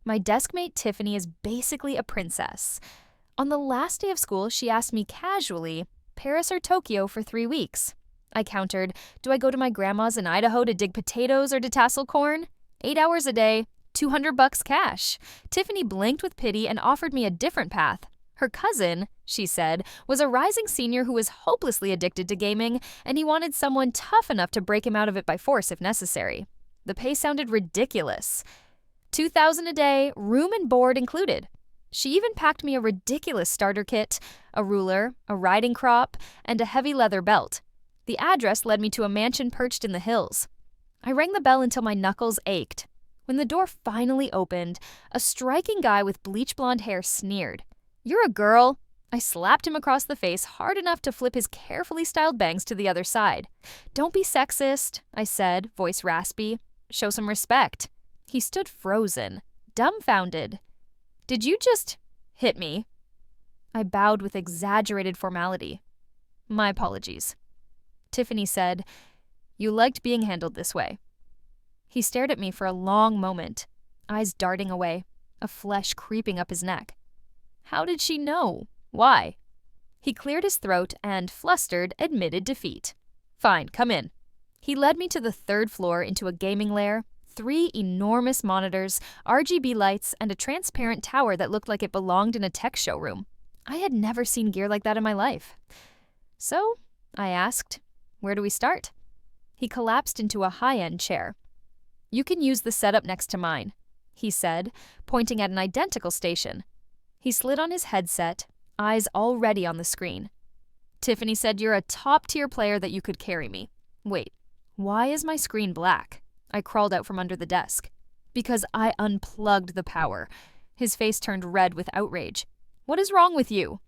My deskmate Tiffany is basically a princess. On the last day of school, she asked me casually, Paris or Tokyo for 3 weeks. I countered, do I go to my grandma's in Idaho to dig potatoes or detassel corn? 8 hours a day, $200 cash. Tiffany blinked with pity and offered me a different path. Her cousin, she said, was a rising senior who was hopelessly addicted to gaming, and he wanted someone tough enough to break him out of it by force if necessary. The pay sounded ridiculous. $2,000 a day, room and board included. She even packed me a ridiculous starter kit, a ruler, a riding crop, and a heavy leather belt. The address led me to a mansion perched in the hills. I rang the bell until my knuckles ached. When the door finally opened, a striking guy with bleach blonde hair sneered. "You're a girl." I slapped him across the face hard enough to flip his carefully styled bangs to the other side. "Don't be sexist," I said, voice raspy. "Show some respect." He stood frozen, dumbfounded. "Did you just hit me?" I bowed with exaggerated formality. "My apologies." Tiffany said, "You liked being handled this way." He stared at me for a long moment, eyes darting away, a flesh creeping up his neck. How did she know? Why? He cleared his throat and, flustered, admitted defeat. "Fine, come in." He led me to the 3rd floor into a gaming lair, 3 enormous monitors, RGB lights, and a transparent tower that looked like it belonged in a tech showroom. I had never seen gear like that in my life. "So," I asked, "where do we start?" He collapsed into a high-end chair. "You can use the setup next to mine," he said, pointing at an identical station. He slid on his headset, eyes already on the screen. "Tiffany said you're a top-tier player that you could carry me. Wait, why is my screen black?" I crawled out from under the desk. "Because I unplugged the power." His face turned red with outrage. "What is wrong with you?"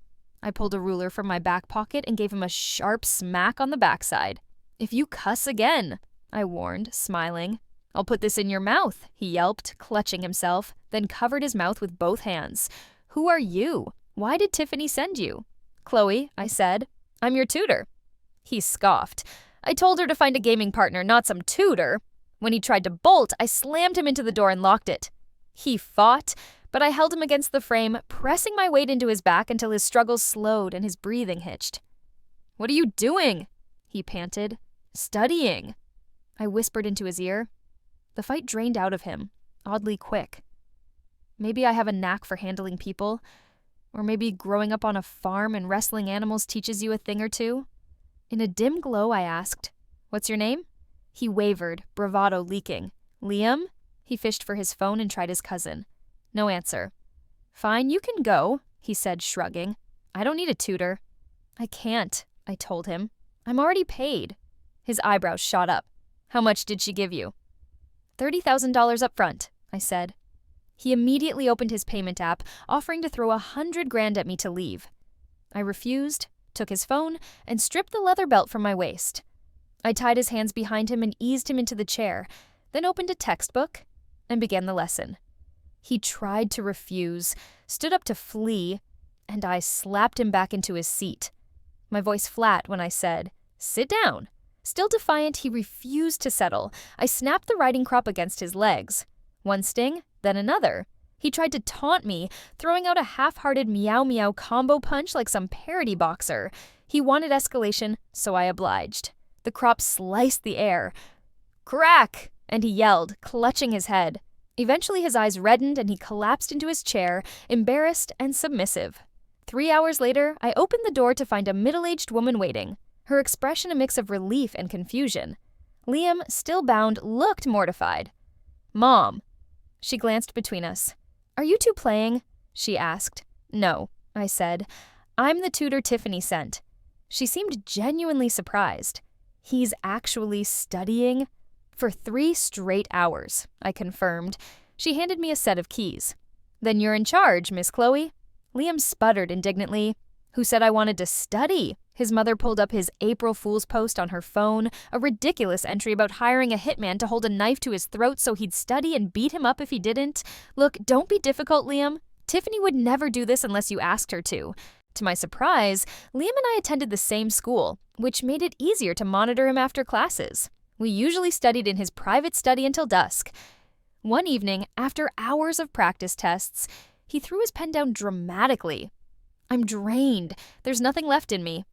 I pulled a ruler from my back pocket and gave him a sharp smack on the backside. "If you cuss again," I warned, smiling. "I'll put this in your mouth," he yelped, clutching himself, then covered his mouth with both hands. "Who are you? Why did Tiffany send you?" "Chloe," I said. "I'm your tutor." He scoffed. "I told her to find a gaming partner, not some tutor." When he tried to bolt, I slammed him into the door and locked it. He fought, but I held him against the frame, pressing my weight into his back until his struggles slowed and his breathing hitched. "What are you doing?" he panted. "Studying." I whispered into his ear. The fight drained out of him, oddly quick. Maybe I have a knack for handling people, or maybe growing up on a farm and wrestling animals teaches you a thing or two. In a dim glow, I asked, "What's your name?" He wavered, bravado leaking. "Liam?" He fished for his phone and tried his cousin. No answer. "Fine, you can go," he said, shrugging. "I don't need a tutor." "I can't," I told him. "I'm already paid." His eyebrows shot up. "How much did she give you?" $30,000 up front, I said. He immediately opened his payment app, offering to throw $100,000 at me to leave. I refused, took his phone, and stripped the leather belt from my waist. I tied his hands behind him and eased him into the chair, then opened a textbook and began the lesson. He tried to refuse, stood up to flee, and I slapped him back into his seat. My voice flat when I said, "Sit down." Still defiant, he refused to settle. I snapped the riding crop against his legs. One sting, then another. He tried to taunt me, throwing out a half-hearted meow-meow combo punch like some parody boxer. He wanted escalation, so I obliged. The crop sliced the air. "Crack!" and he yelled, clutching his head. Eventually his eyes reddened and he collapsed into his chair, embarrassed and submissive. 3 hours later, I opened the door to find a middle-aged woman waiting, her expression a mix of relief and confusion. Liam, still bound, looked mortified. "Mom." She glanced between us. "Are you two playing?" she asked. "No," I said. "I'm the tutor Tiffany sent." She seemed genuinely surprised. "He's actually studying?" "For 3 straight hours," I confirmed. She handed me a set of keys. "Then you're in charge, Miss Chloe." Liam sputtered indignantly. "Who said I wanted to study?" His mother pulled up his April Fool's post on her phone, a ridiculous entry about hiring a hitman to hold a knife to his throat so he'd study and beat him up if he didn't. "Look, don't be difficult, Liam. Tiffany would never do this unless you asked her to." To my surprise, Liam and I attended the same school, which made it easier to monitor him after classes. We usually studied in his private study until dusk. One evening, after hours of practice tests, he threw his pen down dramatically. I'm drained. There's nothing left in me.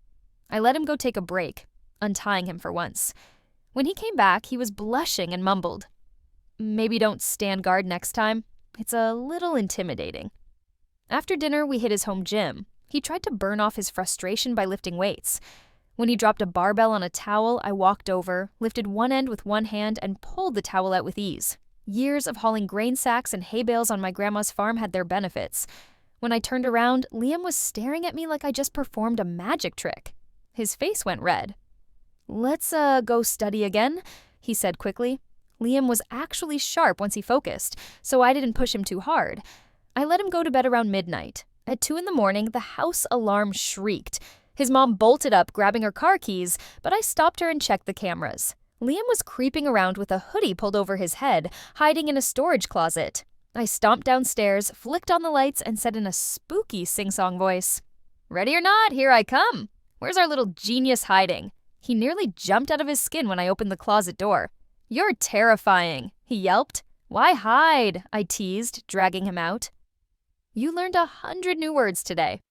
I let him go take a break, untying him for once. When he came back, he was blushing and mumbled, "Maybe don't stand guard next time. It's a little intimidating." After dinner, we hit his home gym. He tried to burn off his frustration by lifting weights. When he dropped a barbell on a towel, I walked over, lifted one end with one hand, and pulled the towel out with ease. Years of hauling grain sacks and hay bales on my grandma's farm had their benefits. When I turned around, Liam was staring at me like I just performed a magic trick. His face went red. "Let's, go study again," he said quickly. Liam was actually sharp once he focused, so I didn't push him too hard. I let him go to bed around midnight. At 2 a.m, the house alarm shrieked. His mom bolted up, grabbing her car keys, but I stopped her and checked the cameras. Liam was creeping around with a hoodie pulled over his head, hiding in a storage closet. I stomped downstairs, flicked on the lights, and said in a spooky sing-song voice, "Ready or not, here I come. Where's our little genius hiding?" He nearly jumped out of his skin when I opened the closet door. "You're terrifying," he yelped. "Why hide?" I teased, dragging him out. "You learned 100 new words today."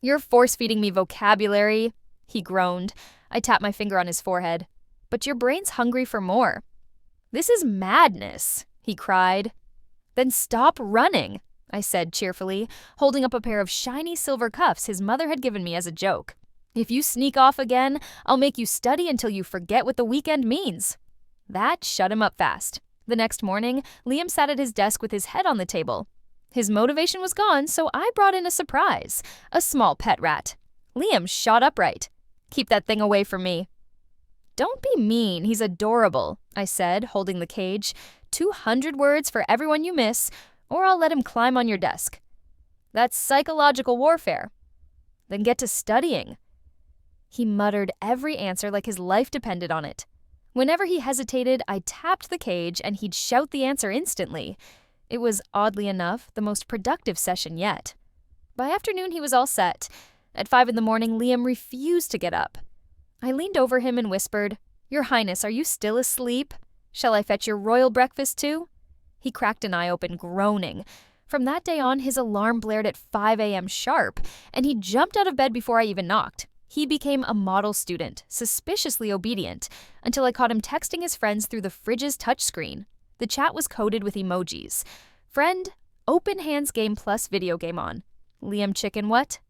"You're force-feeding me vocabulary," he groaned. I tapped my finger on his forehead. "But your brain's hungry for more." "This is madness," he cried. "Then stop running," I said cheerfully, holding up a pair of shiny silver cuffs his mother had given me as a joke. "If you sneak off again, I'll make you study until you forget what the weekend means." That shut him up fast. The next morning, Liam sat at his desk with his head on the table. His motivation was gone, so I brought in a surprise, a small pet rat. Liam shot upright. "Keep that thing away from me." "Don't be mean, he's adorable," I said, holding the cage. 200 words for everyone you miss, or I'll let him climb on your desk." "That's psychological warfare." "Then get to studying." He muttered every answer like his life depended on it. Whenever he hesitated, I tapped the cage and he'd shout the answer instantly. It was, oddly enough, the most productive session yet. By afternoon, he was all set. At 5 a.m, Liam refused to get up. I leaned over him and whispered, "Your Highness, are you still asleep? Shall I fetch your royal breakfast too?" He cracked an eye open, groaning. From that day on, his alarm blared at 5 a.m. sharp, and he jumped out of bed before I even knocked. He became a model student, suspiciously obedient, until I caught him texting his friends through the fridge's touchscreen. The chat was coded with emojis. "Friend, open hands game plus video game on." "Liam chicken what?"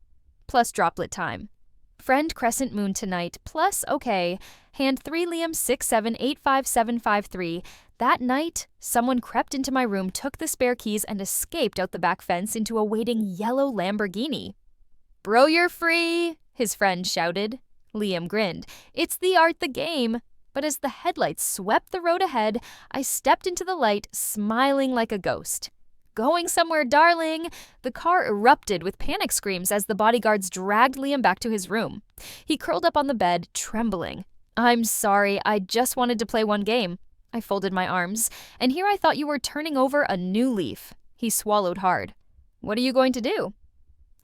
plus droplet time. "Friend crescent moon tonight plus okay. Hand 3 Liam 6785753. That night, someone crept into my room, took the spare keys, and escaped out the back fence into a waiting yellow Lamborghini. "Bro, you're free," his friend shouted. Liam grinned. "It's the art the game." But as the headlights swept the road ahead, I stepped into the light, smiling like a ghost. "Going somewhere, darling!" The car erupted with panic screams as the bodyguards dragged Liam back to his room. He curled up on the bed, trembling. "I'm sorry, I just wanted to play one game." I folded my arms. "And here I thought you were turning over a new leaf." He swallowed hard. "What are you going to do?"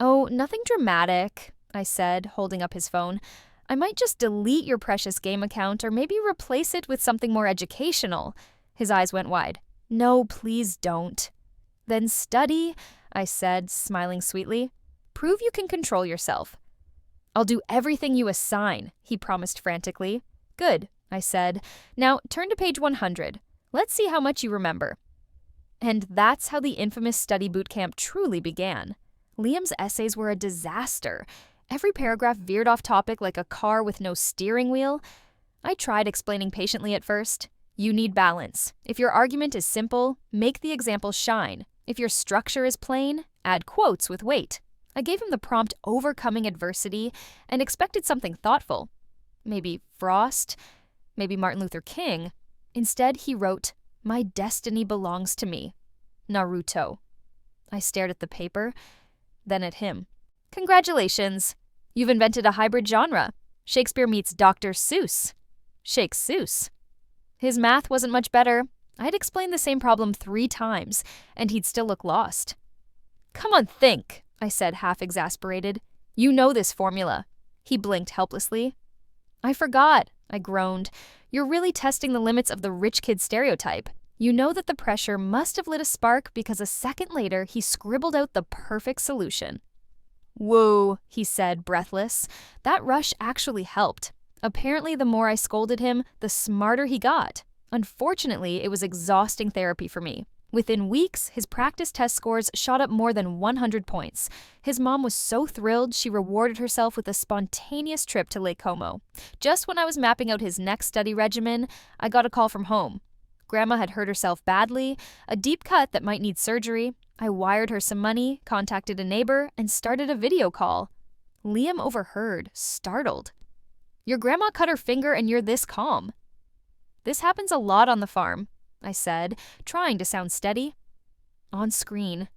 "Oh, nothing dramatic," I said, holding up his phone. "I might just delete your precious game account or maybe replace it with something more educational." His eyes went wide. "No, please don't." "Then study," I said, smiling sweetly. "Prove you can control yourself." "I'll do everything you assign," he promised frantically. "Good," I said. "Now turn to page 100. Let's see how much you remember." And that's how the infamous study boot camp truly began. Liam's essays were a disaster. Every paragraph veered off topic like a car with no steering wheel. I tried explaining patiently at first. You need balance. If your argument is simple, make the example shine. If your structure is plain, add quotes with weight. I gave him the prompt overcoming adversity and expected something thoughtful. Maybe Frost, maybe Martin Luther King. Instead, he wrote, "My destiny belongs to me. Naruto." I stared at the paper, then at him. "Congratulations! You've invented a hybrid genre. Shakespeare meets Dr. Seuss. Shake Seuss." His math wasn't much better. I'd explained the same problem 3 times, and he'd still look lost. "Come on, think," I said, half exasperated. "You know this formula." He blinked helplessly. "I forgot," I groaned. "You're really testing the limits of the rich kid stereotype. You know that the pressure must have lit a spark because a second later he scribbled out the perfect solution. "Whoa," he said, breathless. That rush actually helped. Apparently, the more I scolded him, the smarter he got. Unfortunately, it was exhausting therapy for me. Within weeks, his practice test scores shot up more than 100 points. His mom was so thrilled she rewarded herself with a spontaneous trip to Lake Como. Just when I was mapping out his next study regimen, I got a call from home. Grandma had hurt herself badly, a deep cut that might need surgery. I wired her some money, contacted a neighbor, and started a video call. Liam overheard, startled. "Your grandma cut her finger and you're this calm." "This happens a lot on the farm," I said, trying to sound steady. On screen,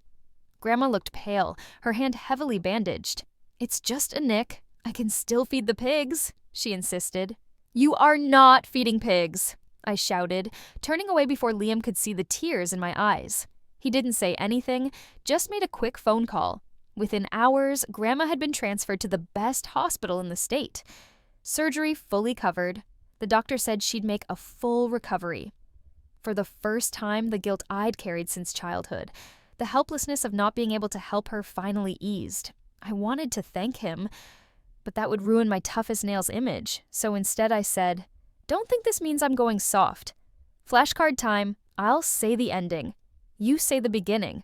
Grandma looked pale, her hand heavily bandaged. "It's just a nick. I can still feed the pigs," she insisted. "You are not feeding pigs," I shouted, turning away before Liam could see the tears in my eyes. He didn't say anything, just made a quick phone call. Within hours, Grandma had been transferred to the best hospital in the state. Surgery fully covered. The doctor said she'd make a full recovery. For the first time, the guilt I'd carried since childhood, the helplessness of not being able to help her finally eased. I wanted to thank him, but that would ruin my toughest nails image, so instead I said, "Don't think this means I'm going soft. Flashcard time, I'll say the ending. You say the beginning."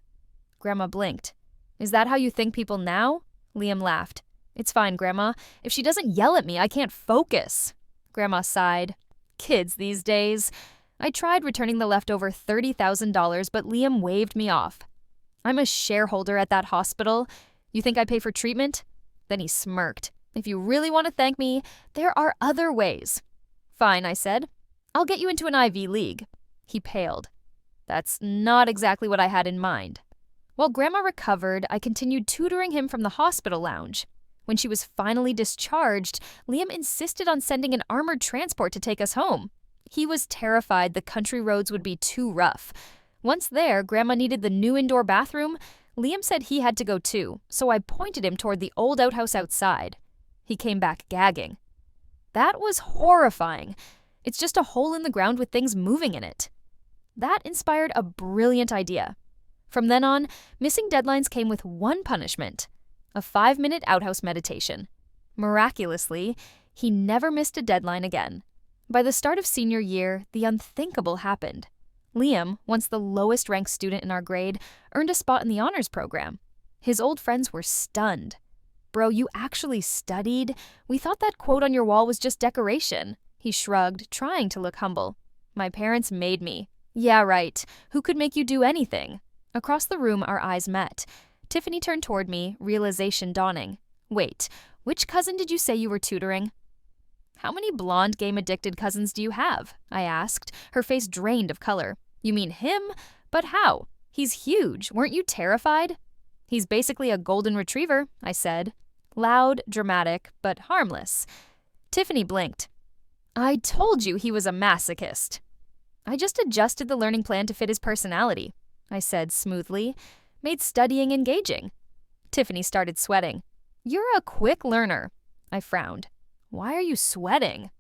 Grandma blinked. "Is that how you think people now?" Liam laughed. "It's fine, Grandma. If she doesn't yell at me, I can't focus." Grandma sighed. "Kids these days." I tried returning the leftover $30,000, but Liam waved me off. "I'm a shareholder at that hospital. You think I pay for treatment?" Then he smirked. "If you really want to thank me, there are other ways." "Fine," I said. "I'll get you into an Ivy League." He paled. "That's not exactly what I had in mind." While Grandma recovered, I continued tutoring him from the hospital lounge. When she was finally discharged, Liam insisted on sending an armored transport to take us home. He was terrified the country roads would be too rough. Once there, Grandma needed the new indoor bathroom. Liam said he had to go too, so I pointed him toward the old outhouse outside. He came back gagging. "That was horrifying. It's just a hole in the ground with things moving in it." That inspired a brilliant idea. From then on, missing deadlines came with one punishment: a 5-minute outhouse meditation. Miraculously, he never missed a deadline again. By the start of senior year, the unthinkable happened. Liam, once the lowest-ranked student in our grade, earned a spot in the honors program. His old friends were stunned. "Bro, you actually studied? We thought that quote on your wall was just decoration." He shrugged, trying to look humble. "My parents made me." "Yeah, right. Who could make you do anything?" Across the room, our eyes met. Tiffany turned toward me, realization dawning. "Wait, which cousin did you say you were tutoring?" "How many blonde, game-addicted cousins do you have?" I asked, her face drained of color. "You mean him? But how? He's huge. Weren't you terrified?" "He's basically a golden retriever," I said. Loud, dramatic, but harmless. Tiffany blinked. "I told you he was a masochist." "I just adjusted the learning plan to fit his personality," I said smoothly. "Made studying engaging." Tiffany started sweating. "You're a quick learner." I frowned. "Why are you sweating?"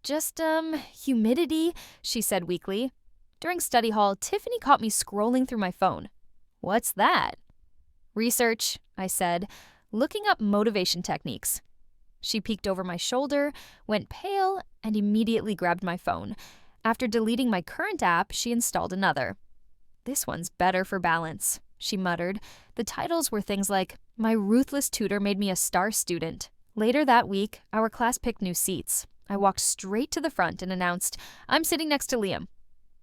Just humidity," she said weakly. During study hall, Tiffany caught me scrolling through my phone. "What's that?" "Research," I said, looking up motivation techniques. She peeked over my shoulder, went pale, and immediately grabbed my phone. After deleting my current app, she installed another. "This one's better for balance," she muttered. The titles were things like, "My ruthless tutor made me a star student." Later that week, our class picked new seats. I walked straight to the front and announced, "I'm sitting next to Liam."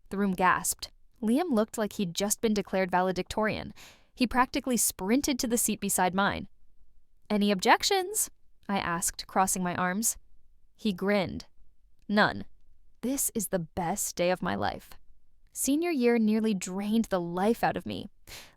The room gasped. Liam looked like he'd just been declared valedictorian. He practically sprinted to the seat beside mine. "Any objections?" I asked, crossing my arms. He grinned. "None." This is the best day of my life. Senior year nearly drained the life out of me.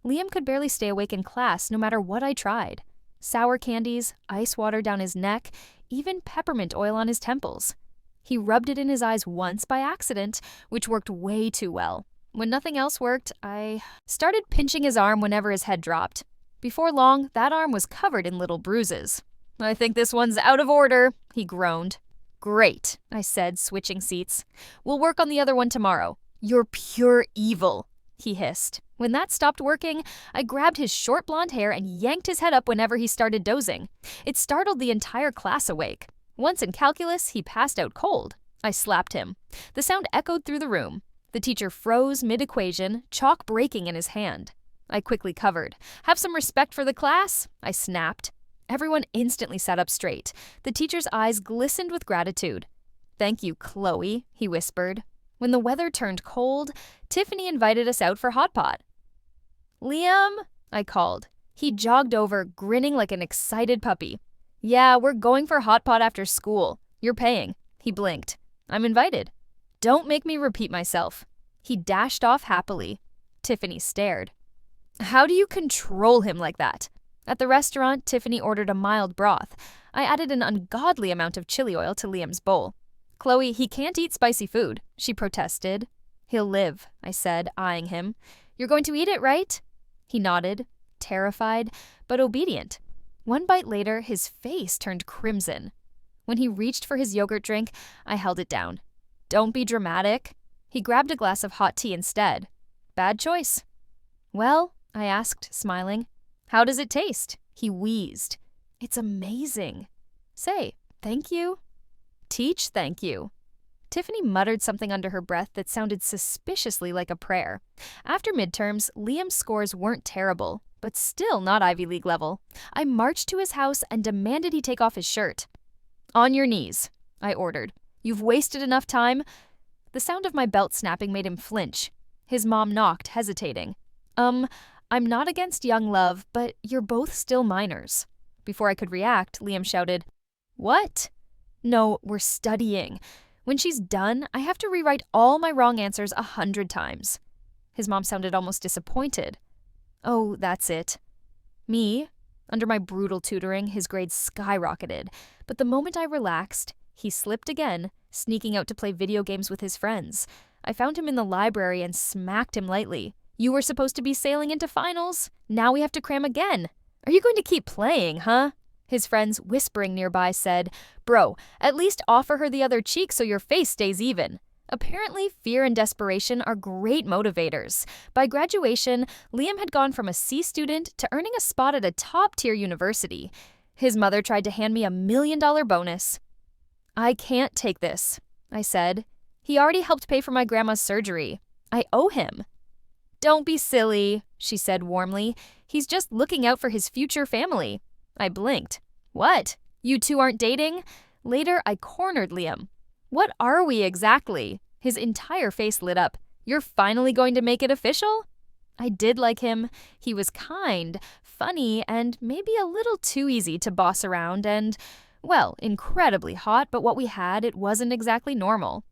Liam could barely stay awake in class no matter what I tried. Sour candies, ice water down his neck, even peppermint oil on his temples. He rubbed it in his eyes once by accident, which worked way too well. When nothing else worked, I started pinching his arm whenever his head dropped. Before long, that arm was covered in little bruises. "I think this one's out of order," he groaned. "Great," I said, switching seats. "We'll work on the other one tomorrow. "You're pure evil," he hissed. When that stopped working, I grabbed his short blonde hair and yanked his head up whenever he started dozing. It startled the entire class awake. Once in calculus, he passed out cold. I slapped him. The sound echoed through the room. The teacher froze mid-equation, chalk breaking in his hand. I quickly covered. "Have some respect for the class," I snapped. Everyone instantly sat up straight. The teacher's eyes glistened with gratitude. "Thank you, Chloe," he whispered. When the weather turned cold, Tiffany invited us out for hot pot. "Liam," I called. He jogged over, grinning like an excited puppy. "Yeah, we're going for hot pot after school. You're paying." He blinked. "I'm invited." "Don't make me repeat myself." He dashed off happily. Tiffany stared. "How do you control him like that?" At the restaurant, Tiffany ordered a mild broth. I added an ungodly amount of chili oil to Liam's bowl. "Chloe, he can't eat spicy food," she protested. "He'll live," I said, eyeing him. "You're going to eat it, right?" He nodded, terrified, but obedient. One bite later, his face turned crimson. When he reached for his yogurt drink, I held it down. "Don't be dramatic." He grabbed a glass of hot tea instead. "Bad choice." "Well," I asked, smiling, "how does it taste?" He wheezed. "It's amazing." "Say, thank you." "Teach thank you." Tiffany muttered something under her breath that sounded suspiciously like a prayer. After midterms, Liam's scores weren't terrible, but still not Ivy League level. I marched to his house and demanded he take off his shirt. "On your knees," I ordered. "You've wasted enough time." The sound of my belt snapping made him flinch. His mom knocked, hesitating. I'm not against young love, but you're both still minors." Before I could react, Liam shouted, "What?" "No, we're studying. When she's done, I have to rewrite all my wrong answers 100 times." His mom sounded almost disappointed. "Oh, that's it." Me? Under my brutal tutoring, his grades skyrocketed, but the moment I relaxed, he slipped again, sneaking out to play video games with his friends. I found him in the library and smacked him lightly. "You were supposed to be sailing into finals. Now we have to cram again. Are you going to keep playing, huh?" His friends, whispering nearby, said, "Bro, at least offer her the other cheek so your face stays even." Apparently, fear and desperation are great motivators. By graduation, Liam had gone from a C student to earning a spot at a top-tier university. His mother tried to hand me $1 million bonus. "I can't take this," I said. "He already helped pay for my grandma's surgery. I owe him." "Don't be silly," she said warmly. "He's just looking out for his future family." I blinked. "What? You two aren't dating?" Later, I cornered Liam. "What are we exactly?" His entire face lit up. "You're finally going to make it official?" I did like him. He was kind, funny, and maybe a little too easy to boss around and, well, incredibly hot, but what we had, it wasn't exactly normal.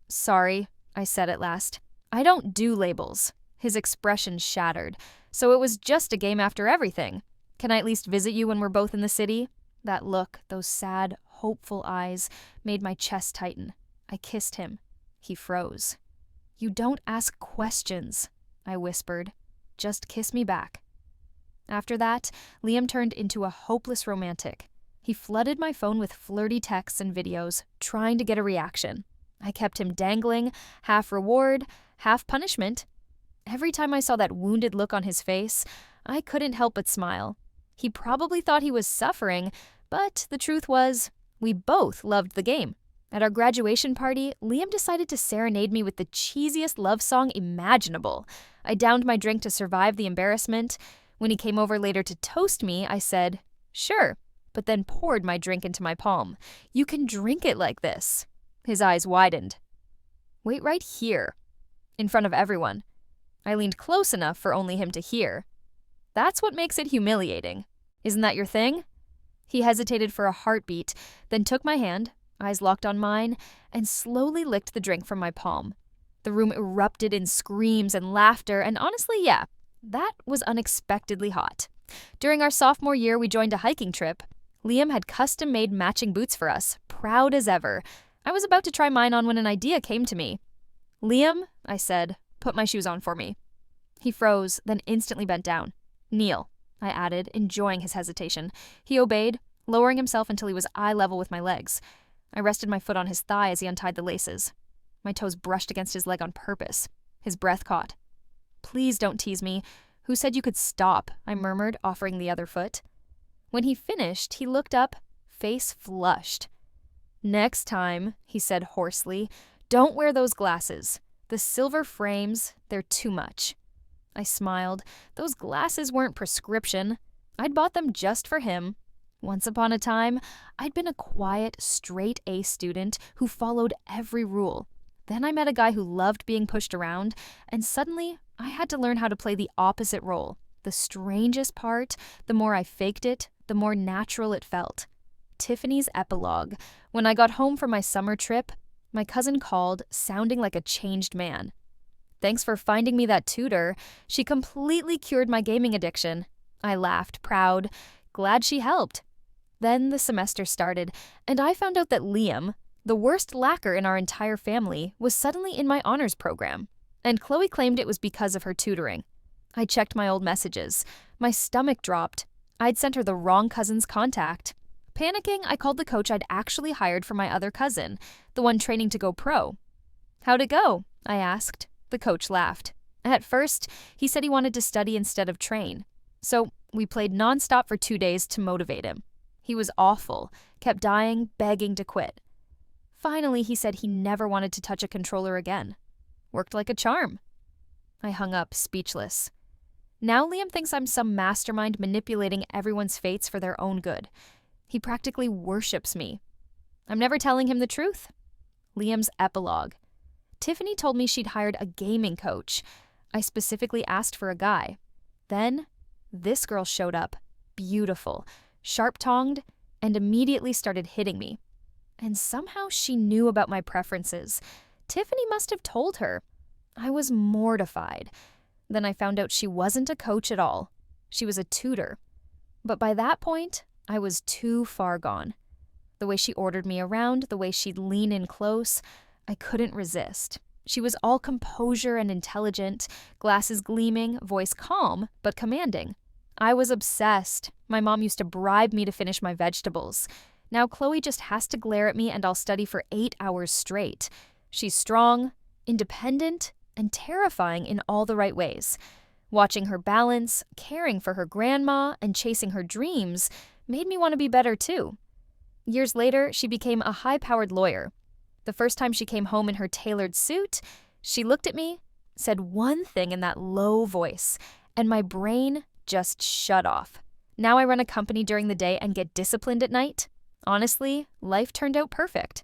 "Sorry," I said at last. "I don't do labels." His expression shattered. "So it was just a game after everything. Can I at least visit you when we're both in the city?" That look, those sad, hopeful eyes, made my chest tighten. I kissed him. He froze. "You don't ask questions," I whispered. "Just kiss me back." After that, Liam turned into a hopeless romantic. He flooded my phone with flirty texts and videos, trying to get a reaction. I kept him dangling, half reward, half punishment. Every time I saw that wounded look on his face, I couldn't help but smile. He probably thought he was suffering, but the truth was, we both loved the game. At our graduation party, Liam decided to serenade me with the cheesiest love song imaginable. I downed my drink to survive the embarrassment. When he came over later to toast me, I said, "Sure," but then poured my drink into my palm. "You can drink it like this." His eyes widened. "Wait right here," in front of everyone. I leaned close enough for only him to hear. "That's what makes it humiliating. Isn't that your thing?" He hesitated for a heartbeat, then took my hand, eyes locked on mine, and slowly licked the drink from my palm. The room erupted in screams and laughter, and honestly, yeah, that was unexpectedly hot. During our sophomore year, we joined a hiking trip. Liam had custom-made matching boots for us, proud as ever. I was about to try mine on when an idea came to me. "Liam," I said, "put my shoes on for me." He froze, then instantly bent down. "Kneel," I added, enjoying his hesitation. He obeyed, lowering himself until he was eye level with my legs. I rested my foot on his thigh as he untied the laces. My toes brushed against his leg on purpose. His breath caught. "Please don't tease me. Who said you could stop?" I murmured, offering the other foot. When he finished, he looked up, face flushed. "Next time," he said hoarsely, "don't wear those glasses. The silver frames, they're too much." I smiled. Those glasses weren't prescription. I'd bought them just for him. Once upon a time, I'd been a quiet, straight-A student who followed every rule. Then I met a guy who loved being pushed around, and suddenly I had to learn how to play the opposite role. The strangest part, the more I faked it, the more natural it felt. Tiffany's epilogue. When I got home from my summer trip, my cousin called, sounding like a changed man. "Thanks for finding me that tutor. She completely cured my gaming addiction." I laughed, proud, glad she helped. Then the semester started, and I found out that Liam, the worst lacker in our entire family, was suddenly in my honors program. And Chloe claimed it was because of her tutoring. I checked my old messages. My stomach dropped. I'd sent her the wrong cousin's contact. Panicking, I called the coach I'd actually hired for my other cousin, the one training to go pro. "How'd it go?" I asked. The coach laughed. At first, he said he wanted to study instead of train. So we played nonstop for 2 days to motivate him. He was awful, kept dying, begging to quit. Finally, he said he never wanted to touch a controller again. Worked like a charm. I hung up, speechless. Now Liam thinks I'm some mastermind manipulating everyone's fates for their own good. He practically worships me. I'm never telling him the truth. Liam's epilogue. Tiffany told me she'd hired a gaming coach. I specifically asked for a guy. Then, this girl showed up, beautiful, sharp-tongued, and immediately started hitting me. And somehow she knew about my preferences. Tiffany must have told her. I was mortified. Then I found out she wasn't a coach at all. She was a tutor. But by that point, I was too far gone. The way she ordered me around, the way she'd lean in close, I couldn't resist. She was all composure and intelligent, glasses gleaming, voice calm, but commanding. I was obsessed. My mom used to bribe me to finish my vegetables. Now Chloe just has to glare at me and I'll study for 8 hours straight. She's strong, independent, and terrifying in all the right ways. Watching her balance, caring for her grandma, and chasing her dreams made me want to be better too. Years later, she became a high-powered lawyer. The first time she came home in her tailored suit, she looked at me, said one thing in that low voice, and my brain just shut off. Now I run a company during the day and get disciplined at night. Honestly, life turned out perfect.